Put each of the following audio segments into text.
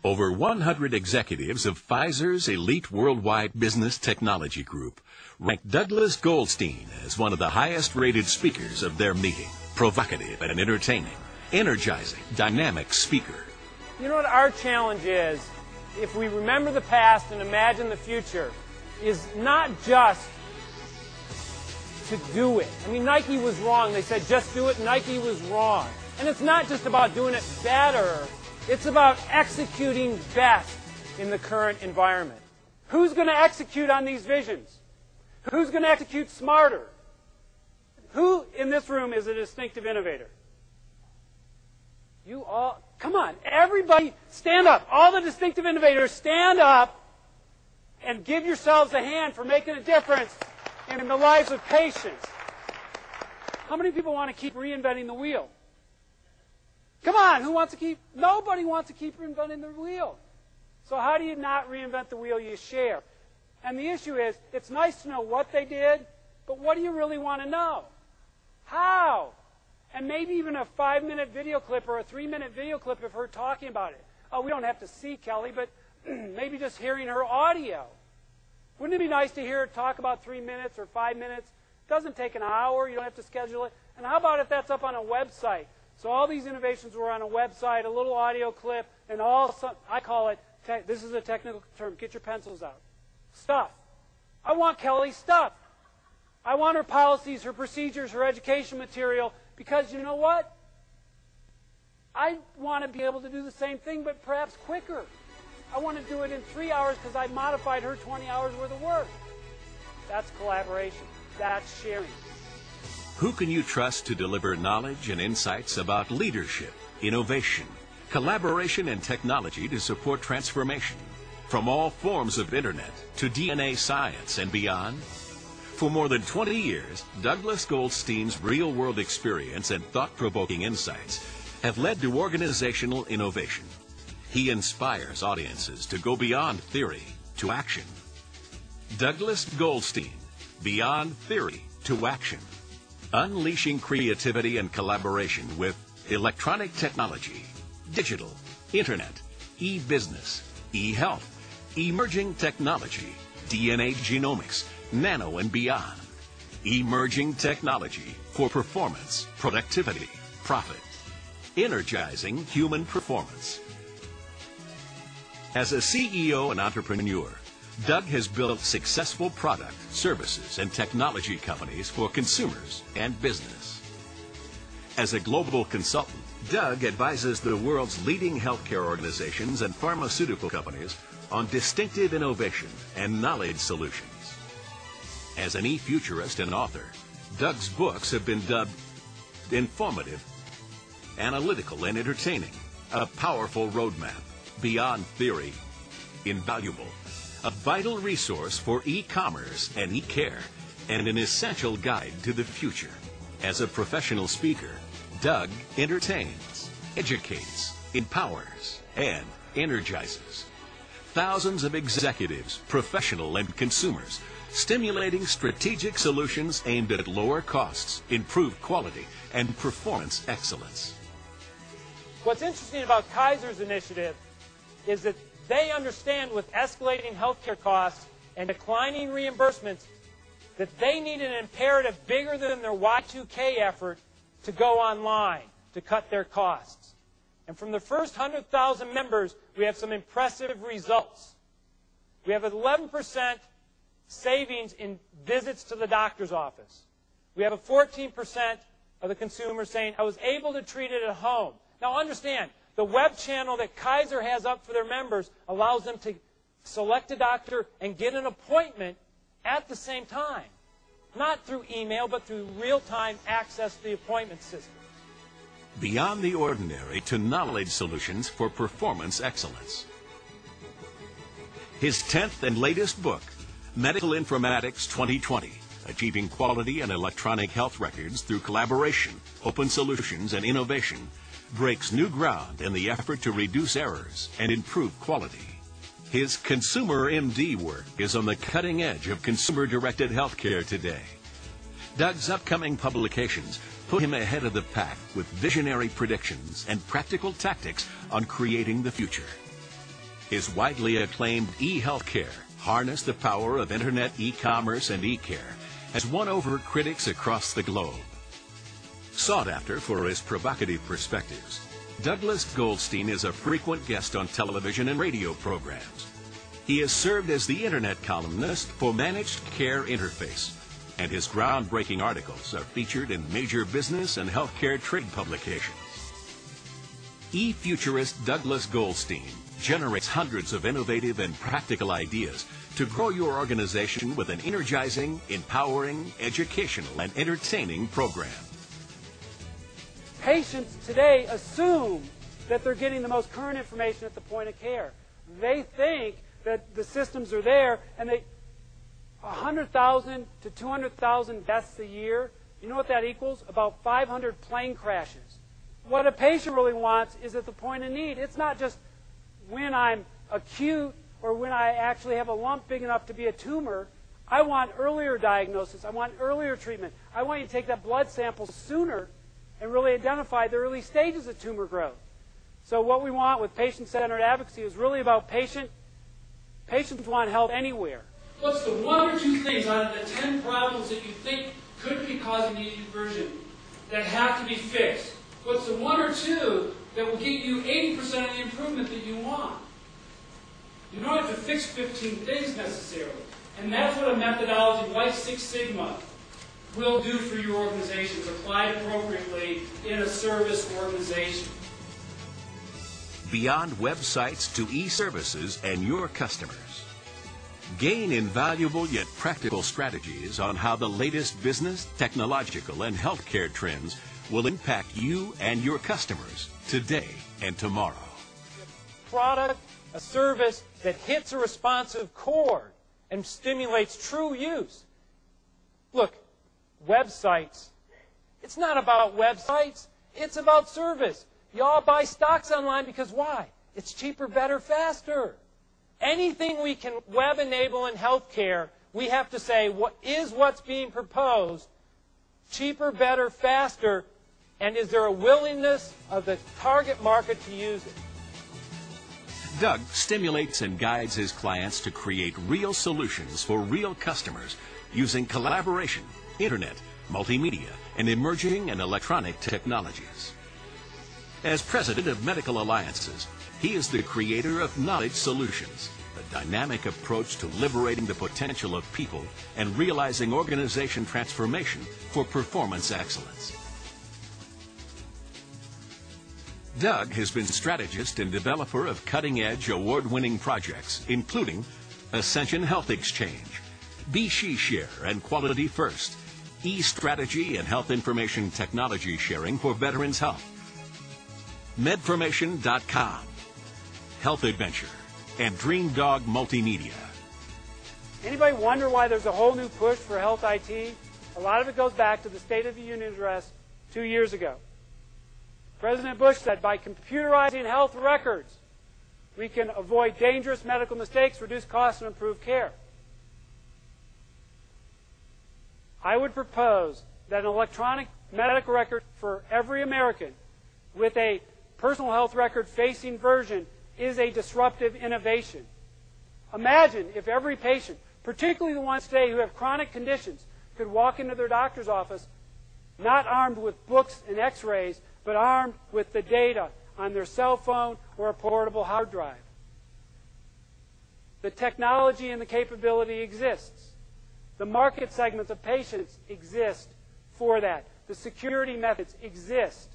Over 100 executives of Pfizer's elite worldwide business technology group ranked Douglas Goldstein as one of the highest-rated speakers of their meeting. Provocative and entertaining, energizing, dynamic speaker. You know what our challenge is, if we remember the past and imagine the future, is not just to do it. I mean, Nike was wrong. They said, just do it. Nike was wrong. And it's not just about doing it better. It's about executing best in the current environment. Who's going to execute on these visions? Who's going to execute smarter? Who in this room is a distinctive innovator? You all, come on, everybody stand up. All the distinctive innovators, stand up and give yourselves a hand for making a difference in the lives of patients. How many people want to keep reinventing the wheel? Come on, who wants to keep? Nobody wants to keep reinventing the wheel. So how do you not reinvent the wheel? You share. And the issue is, it's nice to know what they did, but what do you really want to know? How? And maybe even a 5-minute video clip or a 3-minute video clip of her talking about it. Oh, we don't have to see Kelly, but maybe just hearing her audio. Wouldn't it be nice to hear her talk about 3 minutes or 5 minutes? It doesn't take an hour. You don't have to schedule it. And how about if that's up on a website? So all these innovations were on a website, a little audio clip, and I call it, this is a technical term, get your pencils out. Stuff. I want Kelly's stuff. I want her policies, her procedures, her education material, because you know what? I want to be able to do the same thing, but perhaps quicker. I want to do it in 3 hours because I modified her 20 hours worth of work. That's collaboration. That's sharing. Who can you trust to deliver knowledge and insights about leadership, innovation, collaboration, and technology to support transformation? From all forms of internet to DNA science and beyond? For more than 20 years, Douglas Goldstein's real-world experience and thought-provoking insights have led to organizational innovation. He inspires audiences to go beyond theory to action. Douglas Goldstein, Beyond Theory to Action. Unleashing creativity and collaboration with electronic technology, digital, internet, e-business, e-health, emerging technology, DNA genomics, nano and beyond. Emerging technology for performance, productivity, profit. Energizing human performance. As a CEO and entrepreneur, Doug has built successful product, services, and technology companies for consumers and business. As a global consultant, Doug advises the world's leading healthcare organizations and pharmaceutical companies on distinctive innovation and knowledge solutions. As an e-futurist and author, Doug's books have been dubbed informative, analytical, and entertaining, a powerful roadmap, beyond theory, invaluable, a vital resource for e-commerce and e-care, and an essential guide to the future. As a professional speaker, Doug entertains, educates, empowers, and energizes thousands of executives, professional and consumers, stimulating strategic solutions aimed at lower costs, improved quality, and performance excellence. What's interesting about Kaiser's initiative is that they understand with escalating healthcare costs and declining reimbursements that they need an imperative bigger than their Y2K effort to go online to cut their costs. And from the first 100,000 members, we have some impressive results. We have 11% savings in visits to the doctor's office. We have a 14% of the consumers saying, I was able to treat it at home. Now understand, the web channel that Kaiser has up for their members allows them to select a doctor and get an appointment at the same time. Not through email, but through real-time access to the appointment system. Beyond the ordinary to knowledge solutions for performance excellence. His 10th and latest book, Medical Informatics 2020, Achieving Quality and Electronic Health Records Through Collaboration, Open Solutions, and Innovation, breaks new ground in the effort to reduce errors and improve quality. His Consumer MD work is on the cutting edge of consumer-directed healthcare today. Doug's upcoming publications put him ahead of the pack with visionary predictions and practical tactics on creating the future. His widely acclaimed e-healthcare, harness the power of internet e-commerce and e-care, has won over critics across the globe. Sought after for his provocative perspectives, Douglas Goldstein is a frequent guest on television and radio programs. He has served as the internet columnist for Managed Care Interface, and his groundbreaking articles are featured in major business and healthcare trade publications. E-futurist Douglas Goldstein generates hundreds of innovative and practical ideas to grow your organization with an energizing, empowering, educational, and entertaining program. Patients today assume that they're getting the most current information at the point of care. They think that the systems are there, and 100,000 to 200,000 deaths a year. You know what that equals? About 500 plane crashes. What a patient really wants is at the point of need. It's not just when I'm acute or when I actually have a lump big enough to be a tumor. I want earlier diagnosis. I want earlier treatment. I want you to take that blood sample sooner and really identify the early stages of tumor growth. So what we want with patient-centered advocacy is really about patients want help anywhere. What's the one or two things out of the 10 problems that you think could be causing e-conversion that have to be fixed? What's the one or two that will get you 80% of the improvement that you want? You don't have to fix 15 things necessarily. And that's what a methodology like Six Sigma will do for your organizations, applied appropriately in a service organization. Beyond websites to e-services and your customers. Gain invaluable yet practical strategies on how the latest business, technological, and healthcare trends will impact you and your customers today and tomorrow. A product, a service that hits a responsive chord and stimulates true use. Look, websites. It's not about websites. It's about service. You all buy stocks online because why? It's cheaper, better, faster. Anything we can web enable in healthcare, we have to say, what is what's being proposed cheaper, better, faster, and is there a willingness of the target market to use it? Doug stimulates and guides his clients to create real solutions for real customers using collaboration, internet, multimedia, and emerging and electronic technologies. As president of Medical Alliances, he is the creator of Knowledge Solutions, a dynamic approach to liberating the potential of people and realizing organization transformation for performance excellence. Doug has been strategist and developer of cutting-edge, award-winning projects, including Ascension Health Exchange, Share and QualityFirst, eStrategy and health information technology sharing for veterans' health, Medformation.com, Health Adventure, and Dream Dog Multimedia. Anybody wonder why there's a whole new push for health IT? A lot of it goes back to the State of the Union address 2 years ago. President Bush said, by computerizing health records, we can avoid dangerous medical mistakes, reduce costs, and improve care. I would propose that an electronic medical record for every American with a personal health record-facing version is a disruptive innovation. Imagine if every patient, particularly the ones today who have chronic conditions, could walk into their doctor's office not armed with books and x-rays, but armed with the data on their cell phone or a portable hard drive. The technology and the capability exists. The market segments of patients exist for that. The security methods exist.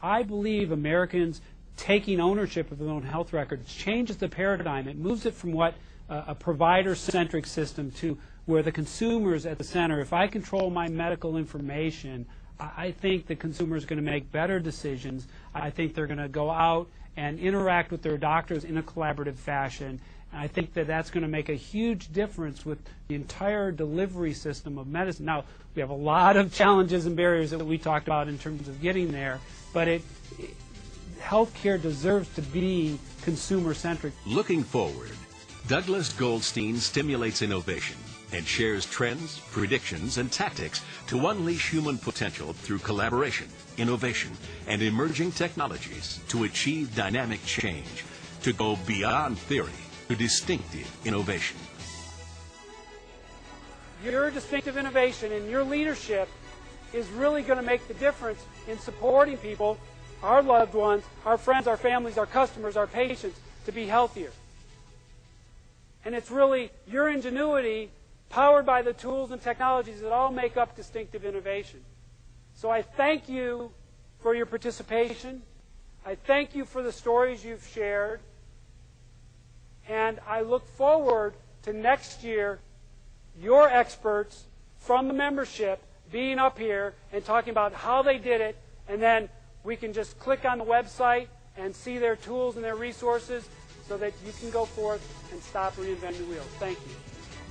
I believe Americans taking ownership of their own health records changes the paradigm. It moves it from what a provider-centric system to where the consumer is at the center. If I control my medical information, I think the consumer is going to make better decisions. I think they're going to go out and interact with their doctors in a collaborative fashion. And I think that that's going to make a huge difference with the entire delivery system of medicine. Now, we have a lot of challenges and barriers that we talked about in terms of getting there, but healthcare deserves to be consumer-centric. Looking forward, Douglas Goldstein stimulates innovation and shares trends, predictions, and tactics to unleash human potential through collaboration, innovation, and emerging technologies to achieve dynamic change, to go beyond theory to distinctive innovation. Your distinctive innovation and your leadership is really going to make the difference in supporting people, our loved ones, our friends, our families, our customers, our patients, to be healthier. And it's really your ingenuity, powered by the tools and technologies that all make up distinctive innovation. So I thank you for your participation. I thank you for the stories you've shared. And I look forward to next year, your experts from the membership being up here and talking about how they did it, and then we can just click on the website and see their tools and their resources so that you can go forth and stop reinventing the wheel. Thank you.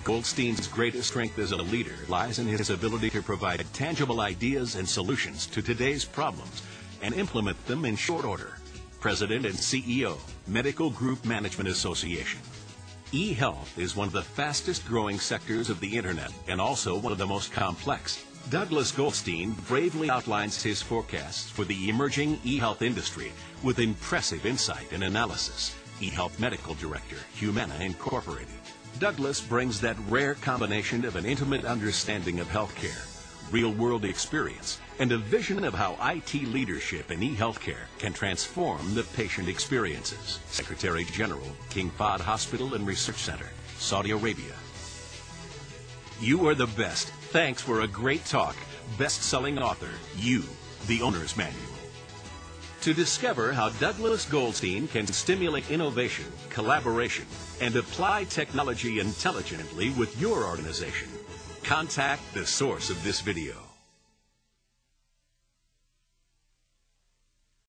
Goldstein's greatest strength as a leader lies in his ability to provide tangible ideas and solutions to today's problems and implement them in short order. President and CEO, Medical Group Management Association. E-health is one of the fastest growing sectors of the Internet and also one of the most complex. Douglas Goldstein bravely outlines his forecasts for the emerging e-health industry with impressive insight and analysis. eHealth Medical Director, Humana Incorporated. Douglas brings that rare combination of an intimate understanding of healthcare, real-world experience, and a vision of how IT leadership in e-healthcare can transform the patient experiences. Secretary General, King Fahd Hospital and Research Center, Saudi Arabia. You are the best. Thanks for a great talk. Best-selling author, You, the Owner's Manual. To discover how Douglas Goldstein can stimulate innovation, collaboration, and apply technology intelligently with your organization, contact the source of this video.